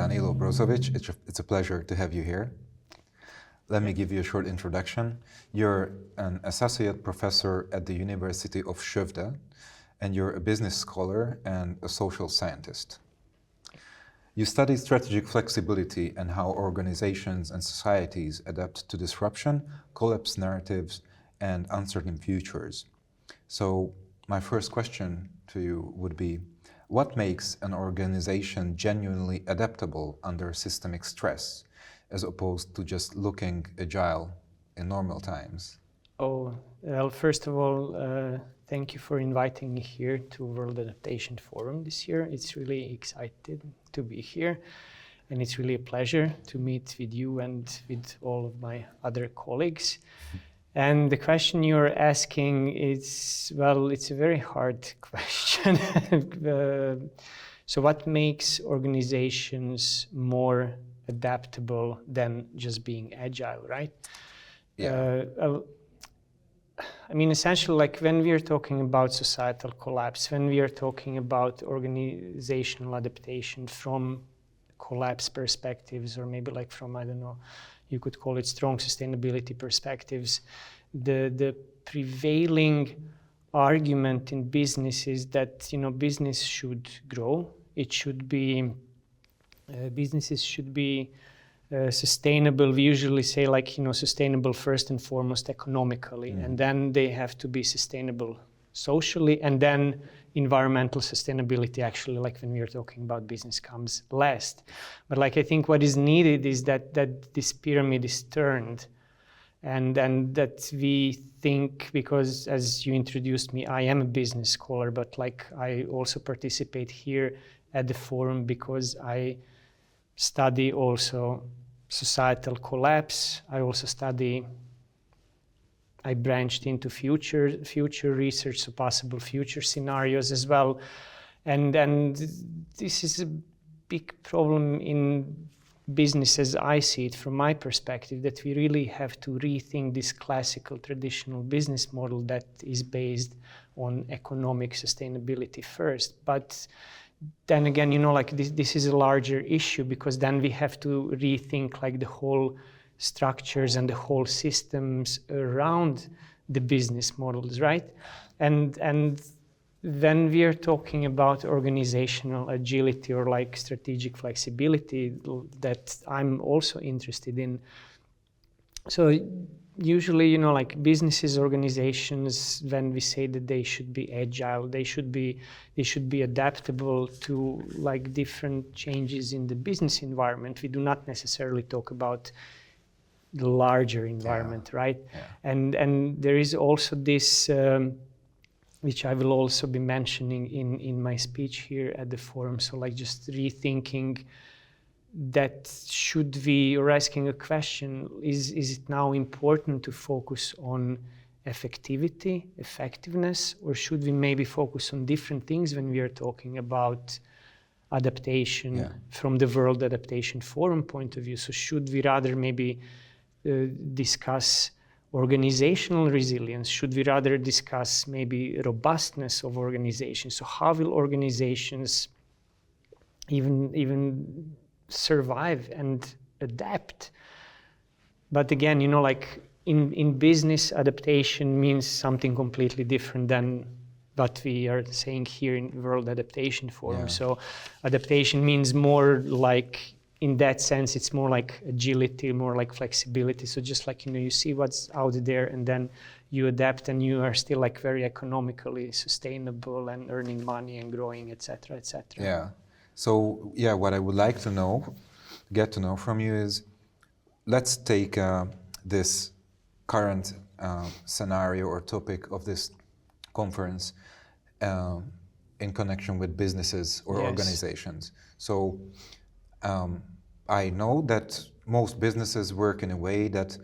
Danilo Brozović. It's a pleasure to have you here. Let me give you a short introduction. You're an associate professor at the University of Skövde, and you're a business scholar and a social scientist. You study strategic flexibility and how organizations and societies adapt to disruption, collapse narratives, and uncertain futures. So my first question to you would be, what makes an organization genuinely adaptable under systemic stress, as opposed to just looking agile in normal times? Oh, well, first of all, thank you for inviting me here to World Adaptation Forum this year. It's really excited to be here, and it's really a pleasure to meet with you and with all of my other colleagues. And the question you're asking is, well, it's a very hard question. So what makes organizations more adaptable than just being agile, right? Yeah. I mean, essentially, like when we are talking about societal collapse, when we are talking about organizational adaptation from collapse perspectives, or maybe like from, I don't know, you could call it strong sustainability perspectives, the prevailing argument in business is that, you know, business should grow. It should be, businesses should be sustainable. We usually say, like, you know, sustainable first and foremost economically, and then they have to be sustainable socially, and then environmental sustainability, actually, like when we are talking about business, comes last. But like, I think what is needed is that this pyramid is turned, and that we think, because as you introduced me, I am a business scholar, but like I also participate here at the forum because I study also societal collapse. I branched into future research, so possible future scenarios as well. And this is a big problem in business as I see it from my perspective, that we really have to rethink this classical traditional business model that is based on economic sustainability first. But then again, you know, like this is a larger issue, because then we have to rethink like the whole structures and the whole systems around the business models, right? And when we are talking about organizational agility or like strategic flexibility that I'm also interested in, so usually, you know, like businesses, organizations, when we say that they should be agile, they should be adaptable to like different changes in the business environment. We do not necessarily talk about the larger environment, right? Yeah. And there is also this, which I will also be mentioning in my speech here at the forum. So like just rethinking that, should we, or asking a question, is it now important to focus on effectiveness, or should we maybe focus on different things when we are talking about adaptation from the World Adaptation Forum point of view? So should we rather maybe discuss organizational resilience? Should we rather discuss maybe robustness of organizations? So how will organizations even survive and adapt? But again, you know, like in business, adaptation means something completely different than what we are saying here in World Adaptation Forum. So adaptation means more like, in that sense, it's more like agility, more like flexibility. So just like, you know, you see what's out there and then you adapt, and you are still like very economically sustainable and earning money and growing, etc., etc. Yeah. So yeah, what I would like to get to know from you is, let's take this current scenario or topic of this conference in connection with businesses or organizations. So I know that most businesses work in a way that,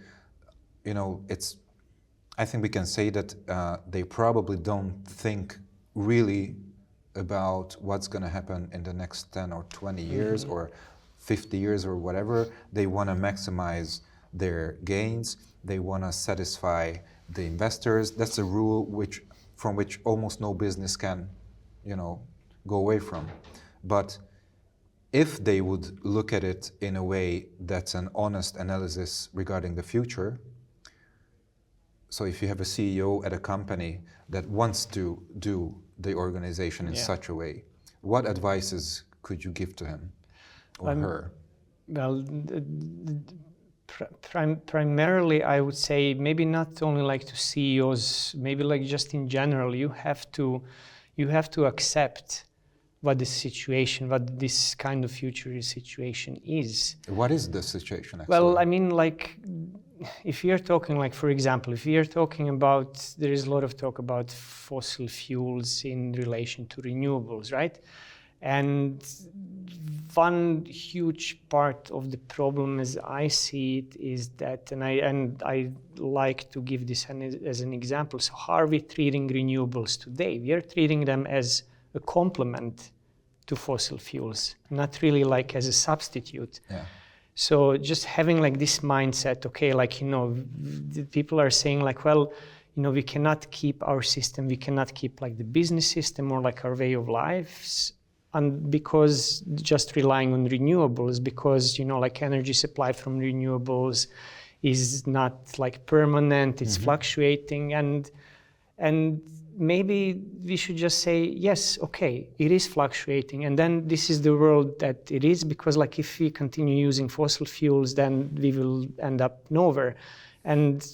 you know, I think we can say that they probably don't think really about what's going to happen in the next 10 or 20 years or 50 years or whatever. They want to maximize their gains. They want to satisfy the investors. That's a rule from which almost no business can, you know, go away from. But if they would look at it in a way that's an honest analysis regarding the future, so if you have a CEO at a company that wants to do the organization in such a way, what advices could you give to him or her? Well, primarily I would say maybe not only like to CEOs, maybe like just in general, you have to accept what the situation, what this kind of future situation is. What is the situation actually? Well, I mean, like, if you're talking, like, for example, if you're talking about, there is a lot of talk about fossil fuels in relation to renewables, right? And one huge part of the problem as I see it is that, and I like to give this as an example. So how are we treating renewables today? We are treating them as a complement to fossil fuels, not really like as a substitute. Yeah. So just having like this mindset, okay, like, you know, people are saying like, well, you know, we cannot keep our system, we cannot keep like the business system or like our way of lives, and because just relying on renewables, because, you know, like energy supply from renewables is not like permanent, it's fluctuating, and maybe we should just say, yes, okay, it is fluctuating, and then this is the world that it is, because like if we continue using fossil fuels, then we will end up nowhere. And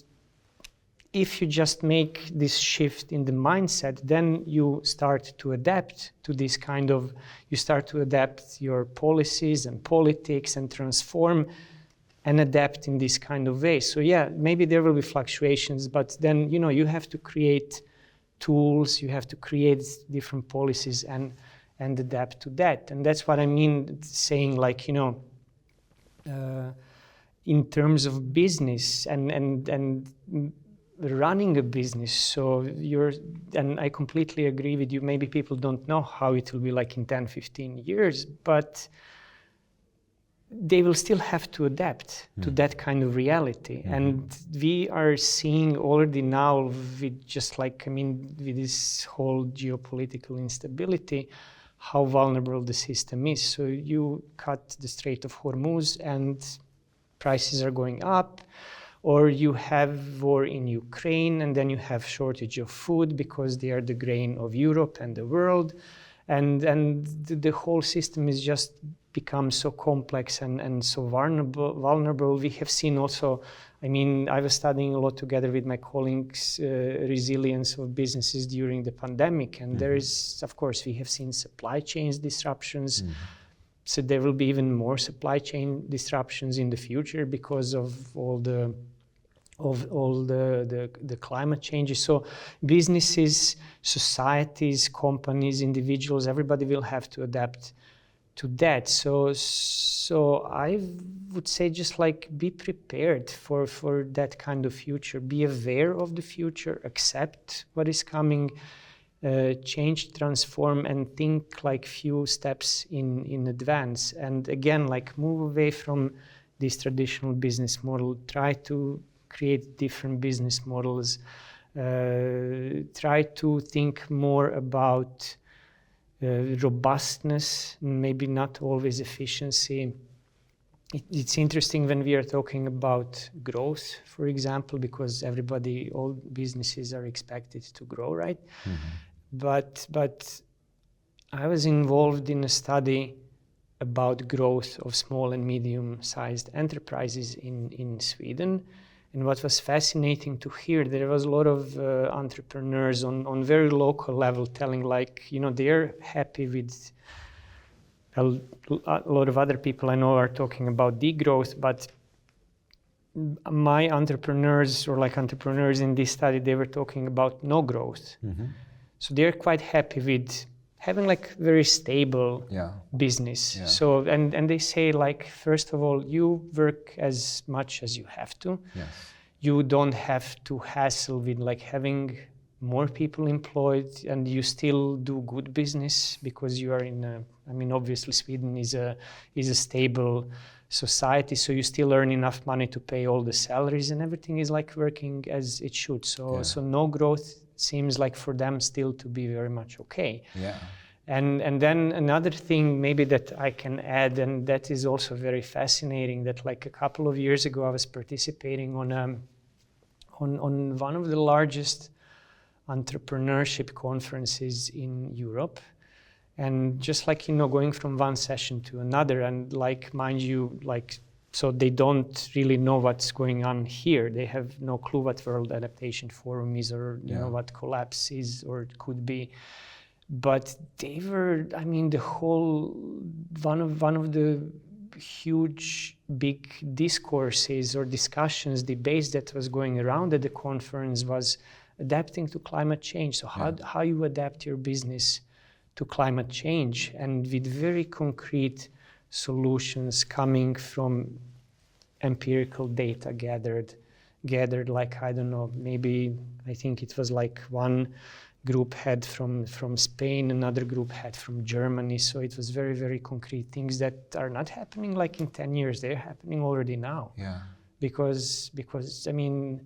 if you just make this shift in the mindset, then you start to adapt to this kind of, you start to adapt your policies and politics and transform and adapt in this kind of way. So yeah, maybe there will be fluctuations, but then, you know, you have to create tools, you have to create different policies and adapt to that. And that's what I mean saying, like, you know, in terms of business and running a business. So and I completely agree with you, maybe people don't know how it will be like in 10, 15 years, but they will still have to adapt to that kind of reality. And we are seeing already now with just like, I mean, with this whole geopolitical instability, how vulnerable the system is. So you cut the Strait of Hormuz and prices are going up, or you have war in Ukraine and then you have shortage of food because they are the grain of Europe and the world. And the whole system is just become so complex and so vulnerable. We have seen also, I mean, I was studying a lot together with my colleagues, resilience of businesses during the pandemic. And there is, of course, we have seen supply chain disruptions. So there will be even more supply chain disruptions in the future because of all the climate changes. So businesses, societies, companies, individuals, everybody will have to adapt to that. So I would say just like be prepared for that kind of future. Be aware of the future, accept what is coming, change, transform, and think like few steps in advance. And again, like move away from this traditional business model. Try to create different business models. Try to think more about robustness, maybe not always efficiency. It's interesting when we are talking about growth, for example, because all businesses are expected to grow, right? But I was involved in a study about growth of small and medium-sized enterprises in Sweden. And what was fascinating to hear, there was a lot of entrepreneurs on very local level telling like, you know, they're happy with, a lot of other people I know are talking about degrowth, but my entrepreneurs or like entrepreneurs in this study, they were talking about no growth. So they're quite happy with having like very stable business. So, and they say like, first of all, you work as much as you have to. You don't have to hassle with like having more people employed, and you still do good business because you are I mean, obviously Sweden is a stable society, so you still earn enough money to pay all the salaries and everything is like working as it should. So no growth seems like for them still to be very much okay. And then another thing maybe that I can add, and that is also very fascinating, that like a couple of years ago I was participating on one of the largest entrepreneurship conferences in Europe. And just like, going from one session to another, and like, mind you, like, so they don't really know what's going on here. They have no clue what World Adaptation Forum is, or you know what collapse is or it could be. But they were, I mean, the whole one of the huge big discourses or discussions, debates that was going around at the conference was adapting to climate change. So how you adapt your business to climate change, and with very concrete solutions coming from empirical data gathered like, I don't know, maybe I think it was like one group had from Spain, another group had from Germany. So it was very, very concrete things that are not happening like in 10 years. They're happening already now. Yeah. Because I mean,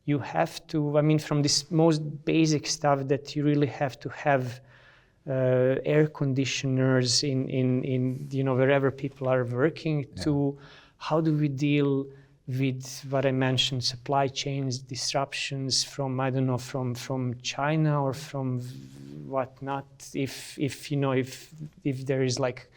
you have to, I mean, from this most basic stuff that you really have to have air conditioners in wherever people are working, to how do we deal with what I mentioned, supply chains disruptions from, I don't know, from China or from whatnot, if there is like,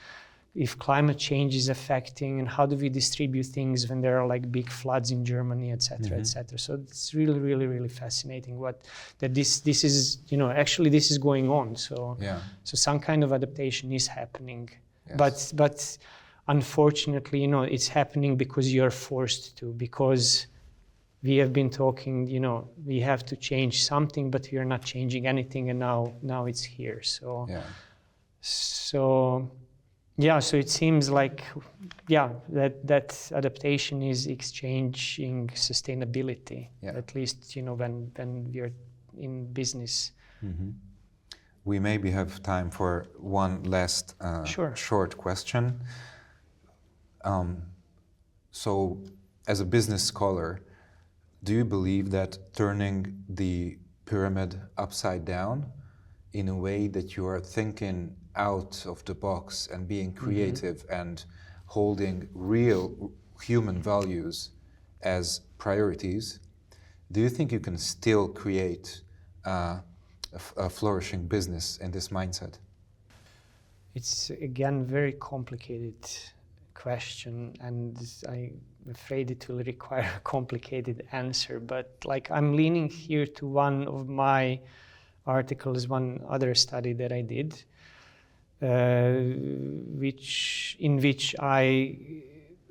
if climate change is affecting, and how do we distribute things when there are like big floods in Germany, et cetera, et cetera. So it's really, really, really fascinating that this is, actually this is going on. So so some kind of adaptation is happening. Yes. But unfortunately, it's happening because you're forced to, because we have been talking, we have to change something, but we are not changing anything, and now it's here. So so it seems like, that adaptation is exchanging sustainability, at least, when we are in business. Mm-hmm. We maybe have time for one last short question. So, as a business scholar, do you believe that turning the pyramid upside down in a way that you are thinking out of the box and being creative and holding real human values as priorities, do you think you can still create a flourishing business in this mindset? It's, again, very complicated question, and I'm afraid it will require a complicated answer. But like, I'm leaning here to one of my articles, one other study that I did, in which I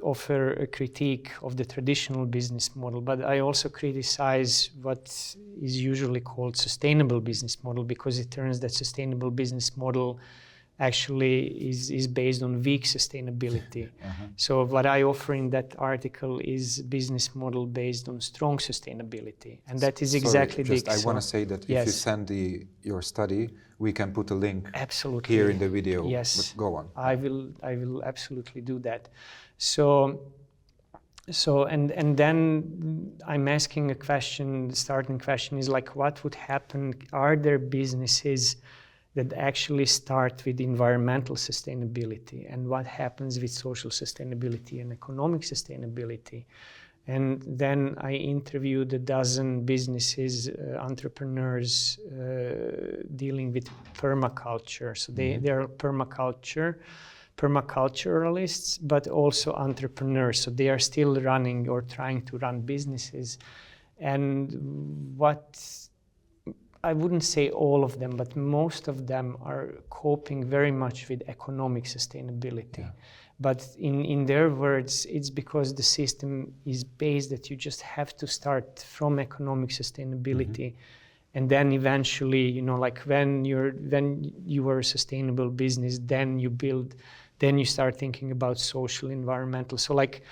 offer a critique of the traditional business model, but I also criticize what is usually called sustainable business model, because it turns that sustainable business model actually is based on weak sustainability. So what I offer in that article is business model based on strong sustainability, and that is exactly the. I want to say that if you send your study, we can put a link here in the video. Yes, but go on. I will absolutely do that. So and then I'm asking a question. The starting question is like, what would happen? Are there businesses that actually start with environmental sustainability, and what happens with social sustainability and economic sustainability? And then I interviewed a dozen businesses, entrepreneurs dealing with permaculture. So they are permaculturalists, but also entrepreneurs. So they are still running or trying to run businesses. And I wouldn't say all of them, but most of them are coping very much with economic sustainability. But in their words, it's because the system is based that you just have to start from economic sustainability, and then eventually, like when you are a sustainable business, then you start thinking about social, environmental. So like,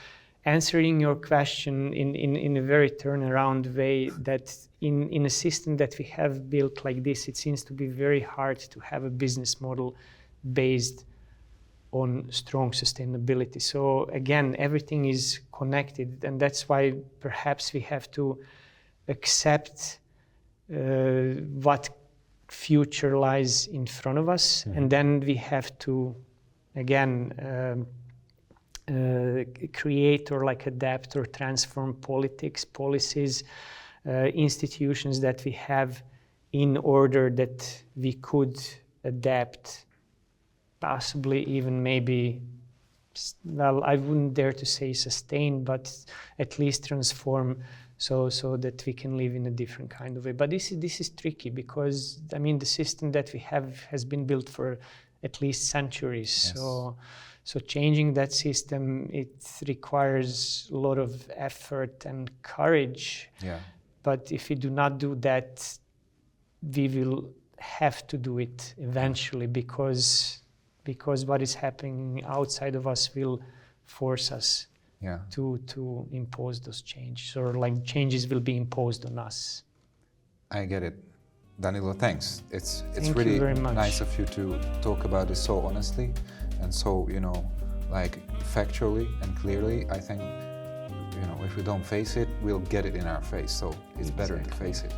answering your question in a very turnaround way, that in a system that we have built like this, it seems to be very hard to have a business model based on strong sustainability. So again, everything is connected, and that's why perhaps we have to accept what future lies in front of us, and then we have to, again, create or like adapt or transform politics, policies, institutions that we have in order that we could adapt, possibly even maybe, well, I wouldn't dare to say sustain, but at least transform so that we can live in a different kind of way. But this is tricky because, I mean, the system that we have has been built for at least centuries. Yes. So changing that system, it requires a lot of effort and courage. Yeah. But if we do not do that, we will have to do it eventually because what is happening outside of us will force us to impose those changes, or like changes will be imposed on us. I get it. Danilo, thanks. It's Thank really you very much. nice of you to talk about this so honestly and so, like factually and clearly. I think, if we don't face it, we'll get it in our face. So it's better to face it.